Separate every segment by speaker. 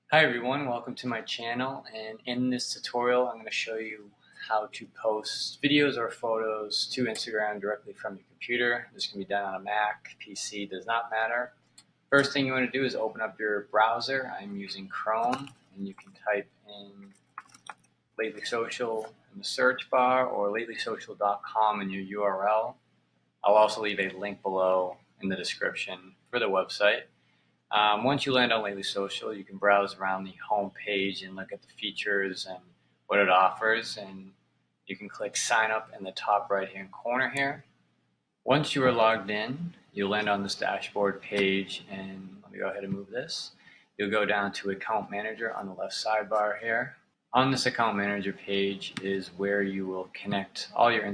Speaker 1: Hi everyone, welcome to my channel, and in this tutorial I'm going to show you how to post videos or photos to Instagram directly from your computer. This can be done on a Mac, PC, does not matter. First thing you want to do is open up your browser. I'm using Chrome, and you can type in Lately Social in the search bar or lately.social.com in your URL. I'll also leave a link below in the description for the website. Once you land on Lately Social, you can browse around the home page and look at the features and what it offers, and you can click sign up in the top right hand corner here. Once you are logged in, you'll land on this dashboard page, and let me go ahead and move this. You'll go down to account manager on the left sidebar here. On this account manager page is where you will connect all your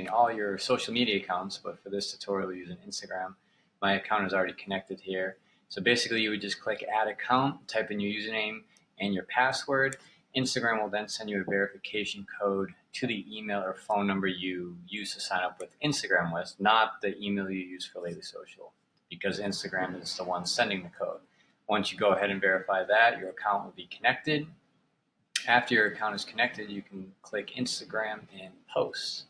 Speaker 1: all your social media accounts, but for this tutorial we're using Instagram. My account is already connected here. So basically you would just click add account, type in your username and your password. Instagram will then send you a verification code to the email or phone number you use to sign up with Instagram with, not the email you use for Lately Social, because Instagram is the one sending the code. Once you go ahead and verify that, your account will be connected. After your account is connected, you can click Instagram and post.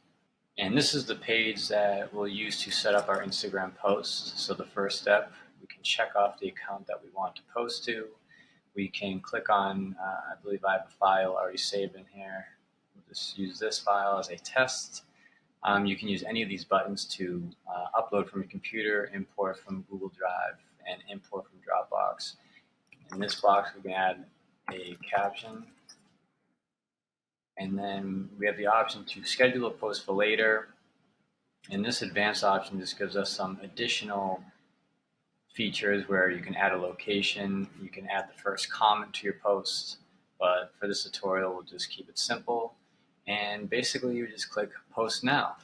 Speaker 1: And this is the page that we'll use to set up our Instagram posts. So the first step, we can check off the account that we want to post to. We can click on, I believe I have a file already saved in here. We'll just use this file as a test. You can use any of these buttons to upload from your computer, import from Google Drive, and import from Dropbox. In this box, we can add a caption. And then we have the option to schedule a post for later. And this advanced option just gives us some additional features where you can add a location, you can add the first comment to your post, but for this tutorial we'll just keep it simple. And basically you just click post now.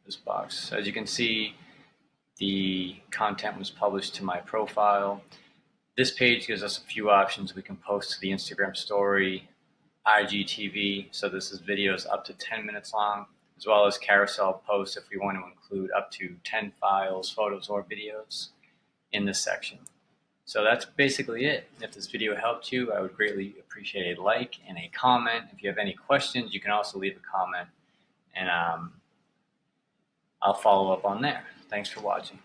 Speaker 1: This box. As you can see, the content was published to my profile. This page gives us a few options. We can post to the Instagram story, IGTV, so this is videos up to 10 minutes long, as well as carousel posts if we want to include up to 10 files, photos, or videos in this section. So that's basically it. If this video helped you, I would greatly appreciate a like and a comment. If you have any questions, you can also leave a comment, and I'll follow up on there. Thanks for watching.